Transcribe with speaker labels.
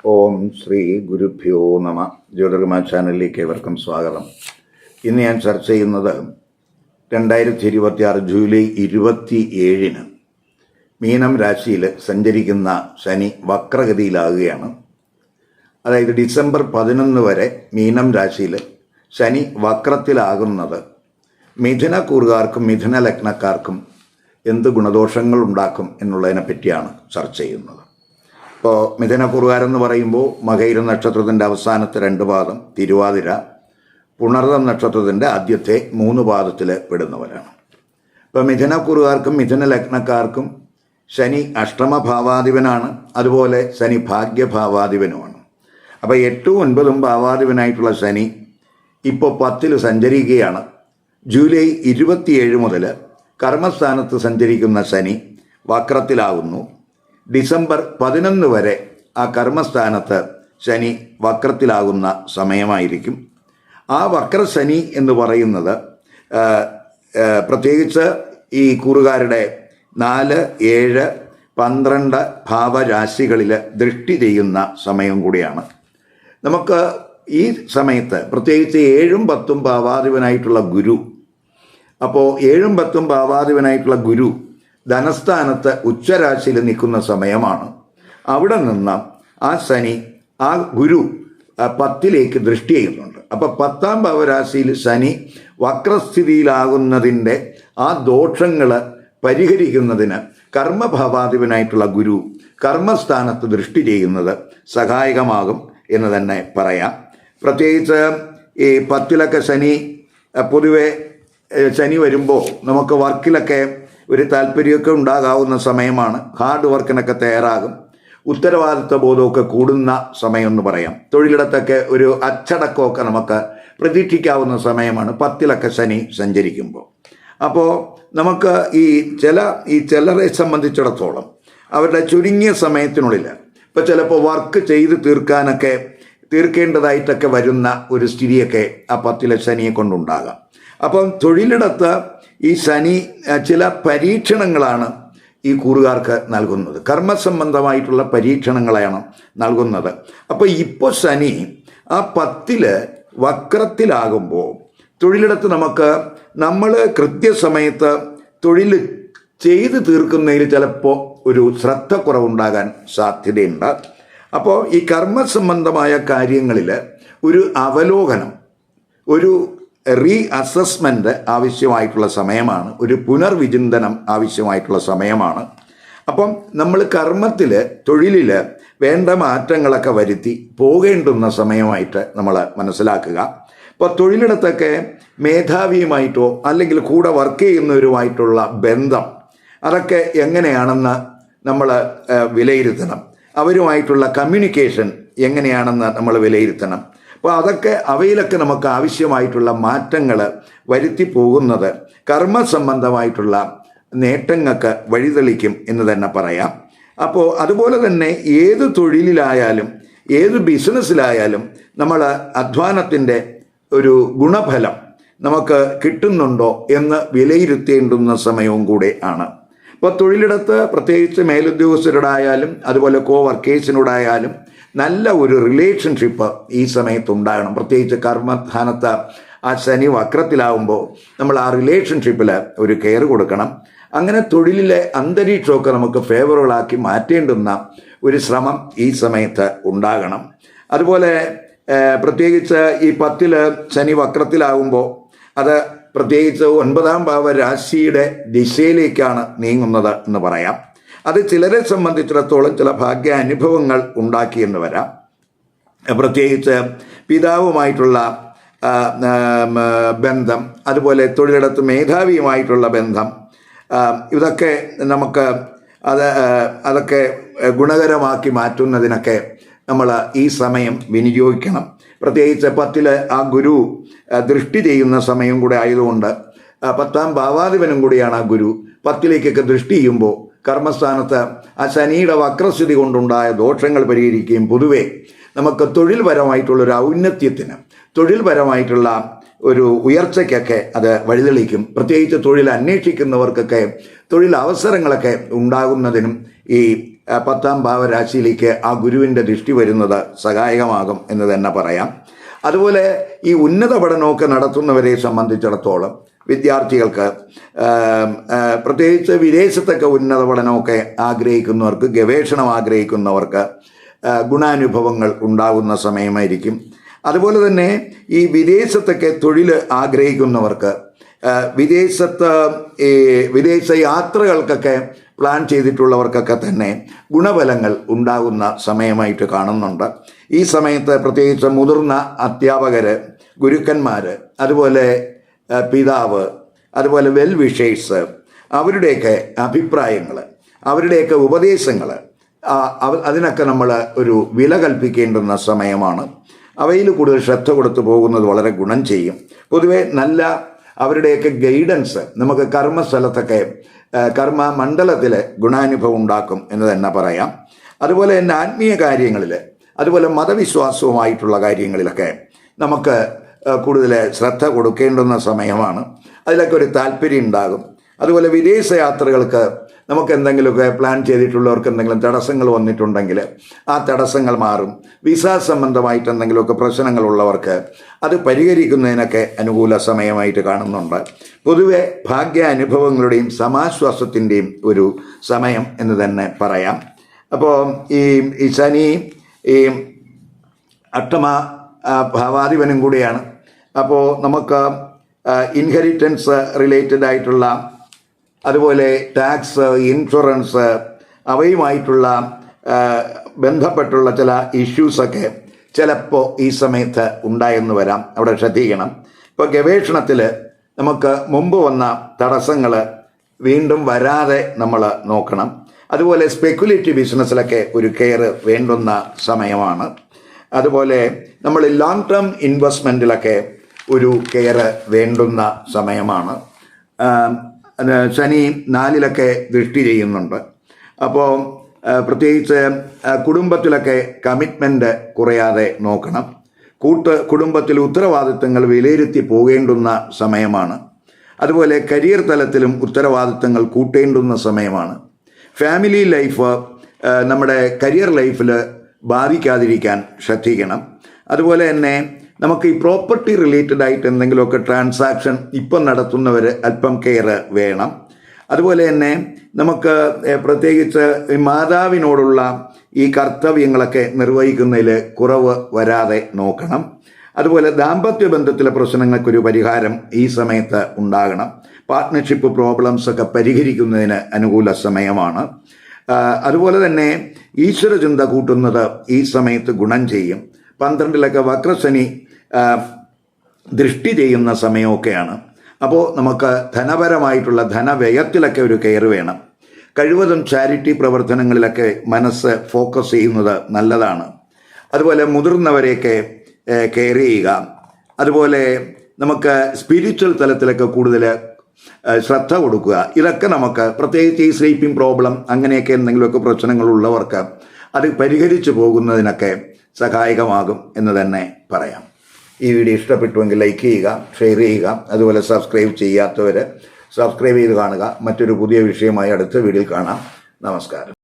Speaker 1: ഓം ശ്രീ ഗുരുഭ്യോ നമ. ജ്യോതിർമ ചാനലിലേക്ക് ഏവർക്കും സ്വാഗതം. ഇന്ന് ഞാൻ ചർച്ച ചെയ്യുന്നത് 2026 ജൂലൈ 27 മീനം രാശിയിൽ സഞ്ചരിക്കുന്ന ശനി വക്രഗതിയിലാകുകയാണ്. അതായത് ഡിസംബർ 11 വരെ മീനം രാശിയിൽ ശനി വക്രത്തിലാകുന്നത് മിഥുനക്കൂറുകാർക്കും മിഥുന ലഗ്നക്കാർക്കും എന്ത് ഗുണദോഷങ്ങൾ ഉണ്ടാക്കും എന്നുള്ളതിനെ പറ്റിയാണ് ചർച്ച ചെയ്യുന്നത്. ഇപ്പോൾ മിഥുനക്കൂറുകാരെന്ന് പറയുമ്പോൾ മകയിരം നക്ഷത്രത്തിൻ്റെ അവസാനത്തെ 2 പാദം, തിരുവാതിര, പുണർതം നക്ഷത്രത്തിൻ്റെ ആദ്യത്തെ 3 പാദത്തിൽ പെടുന്നവരാണ്. ഇപ്പോൾ മിഥുനക്കൂറുകാർക്കും മിഥുന ലഗ്നക്കാർക്കും ശനി അഷ്ടമഭാവാധിപനാണ്, അതുപോലെ ശനി ഭാഗ്യഭാവാധിപനുമാണ്. അപ്പോൾ 8ഉം 9ഉം ഭാവാധിപനായിട്ടുള്ള ശനി ഇപ്പോൾ 10ൽ സഞ്ചരിക്കുകയാണ്. ജൂലൈ 27 മുതൽ കർമ്മസ്ഥാനത്ത് സഞ്ചരിക്കുന്ന ശനി വക്രത്തിലാകുന്നു. ഡിസംബർ 11 വരെ ആ കർമ്മസ്ഥാനത്ത് ശനി വക്രത്തിലാകുന്ന സമയമായിരിക്കും. ആ വക്രശനി എന്ന് പറയുന്നത് പ്രത്യേകിച്ച് ഈ കൂറുകാരുടെ 4, 7, 12 ഭാവരാശികളിൽ ദൃഷ്ടി ചെയ്യുന്ന സമയം കൂടിയാണ്. നമുക്ക് ഈ സമയത്ത് പ്രത്യേകിച്ച് 7ഉം 10ഉം ഭാവാധിപനായിട്ടുള്ള ഗുരു, അപ്പോൾ 7ഉം 10ഉം ഭാവാധിപനായിട്ടുള്ള ഗുരു ധനസ്ഥാനത്ത് ഉച്ചരാശിയിൽ നിൽക്കുന്ന സമയമാണ്. അവിടെ നിന്ന് ആ ശനി, ആ ഗുരു 10ലേക്ക് ദൃഷ്ടി ചെയ്യുന്നുണ്ട്. അപ്പോൾ 10ാം ഭാവരാശിയിൽ ശനി വക്രസ്ഥിതിയിലാകുന്നതിൻ്റെ ആ ദോഷങ്ങൾ പരിഹരിക്കുന്നതിന് കർമ്മഭാവാധിപനായിട്ടുള്ള ഗുരു കർമ്മസ്ഥാനത്ത് ദൃഷ്ടി ചെയ്യുന്നത് സഹായകമാകും എന്ന് തന്നെ പറയാം. പ്രത്യേകിച്ച് ഈ 10ലൊക്കെ ശനി, പൊതുവെ ശനി വരുമ്പോൾ നമുക്ക് വർക്കിലൊക്കെ ഒരു താല്പര്യമൊക്കെ ഉണ്ടാകാവുന്ന സമയമാണ്. ഹാർഡ് വർക്കിനൊക്കെ തയ്യാറാകും. ഉത്തരവാദിത്വ ബോധമൊക്കെ കൂടുന്ന സമയം എന്ന് പറയാം. തൊഴിലിടത്തൊക്കെ ഒരു അച്ചടക്കമൊക്കെ നമുക്ക് പ്രതീക്ഷിക്കാവുന്ന സമയമാണ് 10ലൊക്കെ ശനി സഞ്ചരിക്കുമ്പോൾ. അപ്പോൾ നമുക്ക് ചിലരെ സംബന്ധിച്ചിടത്തോളം അവരുടെ ചുരുങ്ങിയ സമയത്തിനുള്ളിൽ ഇപ്പോൾ ചിലപ്പോൾ വർക്ക് ചെയ്ത് തീർക്കേണ്ടതായിട്ടൊക്കെ വരുന്ന ഒരു സ്ഥിതിയൊക്കെ ആ 10ലെ ശനിയെ കൊണ്ടുണ്ടാകാം. അപ്പം തൊഴിലിടത്ത് ഈ ശനി ചില പരീക്ഷണങ്ങളാണ് ഈ കൂറുകാർക്ക് നൽകുന്നത്. കർമ്മസംബന്ധമായിട്ടുള്ള പരീക്ഷണങ്ങളാണ് നൽകുന്നത്. അപ്പോൾ ഇപ്പോൾ ശനി ആ 10ൽ വക്രത്തിലാകുമ്പോൾ തൊഴിലിടത്ത് നമ്മൾ കൃത്യസമയത്ത് തൊഴിൽ ചെയ്ത് തീർക്കുന്നതിൽ ചിലപ്പോൾ ഒരു ശ്രദ്ധ കുറവുണ്ടാകാൻ സാധ്യതയുണ്ട്. അപ്പോൾ ഈ കർമ്മസംബന്ധമായ കാര്യങ്ങളിൽ ഒരു അവലോകനം, ഒരു അസസ്മെൻ്റ് ആവശ്യമായിട്ടുള്ള സമയമാണ്. ഒരു പുനർവിചിന്തനം ആവശ്യമായിട്ടുള്ള സമയമാണ്. അപ്പം നമ്മൾ കർമ്മത്തിൽ, തൊഴിലിൽ വേണ്ട മാറ്റങ്ങളൊക്കെ വരുത്തി പോകേണ്ടുന്ന സമയമായിട്ട് നമ്മൾ മനസ്സിലാക്കുക. ഇപ്പോൾ തൊഴിലിടത്തൊക്കെ മേധാവിയുമായിട്ടോ അല്ലെങ്കിൽ കൂടെ വർക്ക് ചെയ്യുന്നവരുമായിട്ടുള്ള ബന്ധം, അതൊക്കെ എങ്ങനെയാണെന്ന് നമ്മൾ വിലയിരുത്തണം. അവരുമായിട്ടുള്ള കമ്മ്യൂണിക്കേഷൻ എങ്ങനെയാണെന്ന് നമ്മൾ വിലയിരുത്തണം. അപ്പോൾ അവയിലൊക്കെ നമുക്ക് ആവശ്യമായിട്ടുള്ള മാറ്റങ്ങൾ വരുത്തി പോകുന്നത് കർമ്മസംബന്ധമായിട്ടുള്ള നേട്ടങ്ങൾക്ക് വഴിതെളിക്കും എന്ന് തന്നെ പറയാം. അപ്പോൾ അതുപോലെ തന്നെ ഏത് തൊഴിലിലായാലും ഏത് ബിസിനസ്സിലായാലും നമ്മൾ അധ്വാനത്തിൻ്റെ ഒരു ഗുണഫലം നമുക്ക് കിട്ടുന്നുണ്ടോ എന്ന് വിലയിരുത്തേണ്ടുന്ന സമയവും കൂടെ ആണ്. ഇപ്പോൾ തൊഴിലിടത്ത് പ്രത്യേകിച്ച് മേലുദ്യോഗസ്ഥരോടായാലും അതുപോലെ വർക്കേഴ്സിനോടായാലും നല്ല ഒരു റിലേഷൻഷിപ്പ് ഈ സമയത്ത് ഉണ്ടാകണം. പ്രത്യേകിച്ച് കർമ്മസ്ഥാനത്ത് ആ ശനി വക്രത്തിലാവുമ്പോൾ നമ്മൾ ആ റിലേഷൻഷിപ്പിൽ ഒരു കെയർ കൊടുക്കണം. അങ്ങനെ തൊഴിലിലെ അന്തരീക്ഷമൊക്കെ നമുക്ക് ഫേവറബിളാക്കി മാറ്റേണ്ടുന്ന ഒരു ശ്രമം ഈ സമയത്ത് ഉണ്ടാകണം. അതുപോലെ പ്രത്യേകിച്ച് ഈ 10ൽ ശനി വക്രത്തിലാവുമ്പോൾ അത് പ്രത്യേകിച്ച് 9ാം ഭാവരാശിയുടെ ദിശയിലേക്കാണ് നീങ്ങുന്നത് എന്ന് പറയാം. അത് ചിലരെ സംബന്ധിച്ചിടത്തോളം ചില ഭാഗ്യ അനുഭവങ്ങൾ ഉണ്ടാക്കിയെന്ന് വരാം. പ്രത്യേകിച്ച് പിതാവുമായിട്ടുള്ള ബന്ധം, അതുപോലെ തൊഴിലിടത്ത് മേധാവിയുമായിട്ടുള്ള ബന്ധം, ഇതൊക്കെ നമുക്ക് അതൊക്കെ ഗുണകരമാക്കി മാറ്റുന്നതിനൊക്കെ നമ്മൾ ഈ സമയം വിനിയോഗിക്കണം. പ്രത്യേകിച്ച് 10ൽ ആ ഗുരു ദൃഷ്ടി ചെയ്യുന്ന സമയം കൂടെ ആയതുകൊണ്ട് 10ാം ഭാവാധിപനും കൂടിയാണ് ആ ഗുരു. 10ലേക്കൊക്കെ ദൃഷ്ടി ചെയ്യുമ്പോൾ കർമ്മസ്ഥാനത്ത് ആ ശനിയുടെ വക്രസ്ഥിതി കൊണ്ടുണ്ടായ ദോഷങ്ങൾ പരിഹരിക്കുകയും പൊതുവെ നമുക്ക് തൊഴിൽപരമായിട്ടുള്ളൊരു ഔന്നത്യത്തിന്, തൊഴിൽപരമായിട്ടുള്ള ഒരു ഉയർച്ചയ്ക്കൊക്കെ അത് വഴിതെളിക്കും. പ്രത്യേകിച്ച് തൊഴിൽ അന്വേഷിക്കുന്നവർക്കൊക്കെ തൊഴിലവസരങ്ങളൊക്കെ ഉണ്ടാകുന്നതിനും ഈ 10ാം ഭാവരാശിയിലേക്ക് ആ ഗുരുവിൻ്റെ ദൃഷ്ടി വരുന്നത് സഹായകമാകും എന്ന് തന്നെ പറയാം. അതുപോലെ ഈ ഉന്നത പഠനമൊക്കെ നടത്തുന്നവരെ സംബന്ധിച്ചിടത്തോളം വിദ്യാർത്ഥികൾക്ക് പ്രത്യേകിച്ച് വിദേശത്തൊക്കെ ഉന്നത പഠനമൊക്കെ ആഗ്രഹിക്കുന്നവർക്ക്, ഗവേഷണം ആഗ്രഹിക്കുന്നവർക്ക് ഗുണാനുഭവങ്ങൾ ഉണ്ടാകുന്ന സമയമായിരിക്കും. അതുപോലെ തന്നെ ഈ വിദേശത്തൊക്കെ തൊഴിൽ ആഗ്രഹിക്കുന്നവർക്ക് വിദേശ യാത്രകൾക്കൊക്കെ പ്ലാൻ ചെയ്തിട്ടുള്ളവർക്കൊക്കെ തന്നെ ഗുണഫലങ്ങൾ ഉണ്ടാകുന്ന സമയമായിട്ട് കാണുന്നുണ്ട്. ഈ സമയത്ത് പ്രത്യേകിച്ച് മുതിർന്ന അധ്യാപകർ, ഗുരുക്കന്മാർ, അതുപോലെ പിതാവ്, അതുപോലെ വെൽ വിഷേഴ്സ്, അവരുടെയൊക്കെ അഭിപ്രായങ്ങൾ, അവരുടെയൊക്കെ ഉപദേശങ്ങൾ, അതിനൊക്കെ നമ്മൾ ഒരു വില കൽപ്പിക്കേണ്ടുന്ന സമയമാണ്. അവയിൽ കൂടുതൽ ശ്രദ്ധ കൊടുത്തു പോകുന്നത് വളരെ ഗുണം ചെയ്യും. പൊതുവെ നല്ല അവരുടെയൊക്കെ ഗൈഡൻസ് നമുക്ക് കർമ്മസ്ഥലത്തൊക്കെ, കർമ്മ മണ്ഡലത്തിൽ ഗുണാനുഭവം ഉണ്ടാക്കും എന്ന് തന്നെ പറയാം. അതുപോലെ തന്നെ ആത്മീയ കാര്യങ്ങളിൽ, അതുപോലെ മതവിശ്വാസവുമായിട്ടുള്ള കാര്യങ്ങളിലൊക്കെ നമുക്ക് കൂടുതൽ ശ്രദ്ധ കൊടുക്കേണ്ടുന്ന സമയമാണ്. അതിലൊക്കെ ഒരു താല്പര്യം ഉണ്ടാകും. അതുപോലെ വിദേശ യാത്രകൾക്ക് നമുക്ക് എന്തെങ്കിലുമൊക്കെ പ്ലാൻ ചെയ്തിട്ടുള്ളവർക്ക് എന്തെങ്കിലും തടസ്സങ്ങൾ വന്നിട്ടുണ്ടെങ്കിൽ ആ തടസ്സങ്ങൾ മാറും. വിസ സംബന്ധമായിട്ട് എന്തെങ്കിലുമൊക്കെ പ്രശ്നങ്ങളുള്ളവർക്ക് അത് പരിഹരിക്കുന്നതിനൊക്കെ അനുകൂല സമയമായിട്ട് കാണുന്നുണ്ട്. പൊതുവെ ഭാഗ്യാനുഭവങ്ങളുടെയും സമാശ്വാസത്തിൻ്റെയും ഒരു സമയം എന്ന് തന്നെ പറയാം. അപ്പോൾ ഈ ശനി ഈ അഷ്ടമ ഭാവാധിപനും കൂടിയാണ്. അപ്പോൾ നമുക്ക് ഇൻഹെറിറ്റൻസ് റിലേറ്റഡ് ആയിട്ടുള്ള, അതുപോലെ ടാക്സ്, ഇൻഷുറൻസ്, അവയുമായിട്ടുള്ള ബന്ധപ്പെട്ടുള്ള ചില ഇഷ്യൂസൊക്കെ ചിലപ്പോൾ ഈ സമയത്ത് ഉണ്ടായെന്ന് വരാം. അവിടെ ശ്രദ്ധിക്കണം. ഇപ്പോൾ ഗവേഷണത്തിൽ നമുക്ക് മുമ്പ് വന്ന തടസ്സങ്ങൾ വീണ്ടും വരാതെ നമ്മൾ നോക്കണം. അതുപോലെ സ്പെക്കുലേറ്റീവ് ബിസിനസ്സിലൊക്കെ ഒരു കെയർ വേണ്ടുന്ന സമയമാണ്. അതുപോലെ നമ്മൾ ലോങ് ടേം ഇൻവെസ്റ്റ്മെൻറ്റിലൊക്കെ ഒരു കെയർ വേണ്ടുന്ന സമയമാണ്. ശനി 4-ലൊക്കെ ദൃഷ്ടി ചെയ്യുന്നുണ്ട്. അപ്പോൾ പ്രത്യേകിച്ച് കുടുംബത്തിലൊക്കെ കമ്മിറ്റ്മെൻറ്റ് കുറയാതെ നോക്കണം. കുടുംബത്തിൽ ഉത്തരവാദിത്തങ്ങൾ വിലയിരുത്തി പോകേണ്ടുന്ന സമയമാണ്. അതുപോലെ കരിയർ തലത്തിലും ഉത്തരവാദിത്തങ്ങൾ കൂട്ടേണ്ടുന്ന സമയമാണ്. ഫാമിലി ലൈഫ് നമ്മുടെ കരിയർ ലൈഫിൽ ബാധിക്കാതിരിക്കാൻ ശ്രദ്ധിക്കണം. അതുപോലെ തന്നെ നമുക്ക് ഈ പ്രോപ്പർട്ടി റിലേറ്റഡ് ആയിട്ട് എന്തെങ്കിലുമൊക്കെ ട്രാൻസാക്ഷൻ ഇപ്പം നടത്തുന്നവർ അല്പം കെയർ വേണം. അതുപോലെ തന്നെ നമുക്ക് പ്രത്യേകിച്ച് മാതാവിനോടുള്ള ഈ കർത്തവ്യങ്ങളൊക്കെ നിർവഹിക്കുന്നതിൽ കുറവ് വരാതെ നോക്കണം. അതുപോലെ ദാമ്പത്യ ബന്ധത്തിലെ പ്രശ്നങ്ങൾക്കൊരു പരിഹാരം ഈ സമയത്ത് ഉണ്ടാകണം. പാർട്ട്ണർഷിപ്പ് പ്രോബ്ലംസൊക്കെ പരിഹരിക്കുന്നതിന് അനുകൂല സമയമാണ്. അതുപോലെ തന്നെ ഈശ്വരചിന്ത കൂട്ടുന്നത് ഈ സമയത്ത് ഗുണം ചെയ്യും. 12-ലൊക്കെ വക്രശനി ദൃഷ്ടി ചെയ്യുന്ന സമയമൊക്കെയാണ്. അപ്പോൾ നമുക്ക് ധനപരമായിട്ടുള്ള ധനവ്യയത്തിലൊക്കെ ഒരു കെയർ വേണം. കഴിവതും ചാരിറ്റി പ്രവർത്തനങ്ങളിലൊക്കെ മനസ്സ് ഫോക്കസ് ചെയ്യുന്നത് നല്ലതാണ്. അതുപോലെ മുതിർന്നവരെയൊക്കെ കെയർ ചെയ്യുക. അതുപോലെ നമുക്ക് സ്പിരിച്വൽ തലത്തിലൊക്കെ കൂടുതൽ ശ്രദ്ധ കൊടുക്കുക. ഇതൊക്കെ നമുക്ക് പ്രത്യേകിച്ച് ഈ സ്ലീപ്പിംഗ് പ്രോബ്ലം അങ്ങനെയൊക്കെ എന്തെങ്കിലുമൊക്കെ പ്രശ്നങ്ങളുള്ളവർക്ക് അത് പരിഹരിച്ചു പോകുന്നതിനൊക്കെ സഹായകമാകും എന്ന് തന്നെ പറയാം. ഈ വീഡിയോ ഇഷ്ടപ്പെട്ടുവെങ്കിൽ ലൈക്ക് ചെയ്യുക, ഷെയർ ചെയ്യുക. അതുപോലെ സബ്സ്ക്രൈബ് ചെയ്യാത്തവർ സബ്സ്ക്രൈബ് ചെയ്ത് കാണുക. മറ്റൊരു പുതിയ വിഷയമായി അടുത്ത വീഡിയോയിൽ കാണാം. നമസ്കാരം.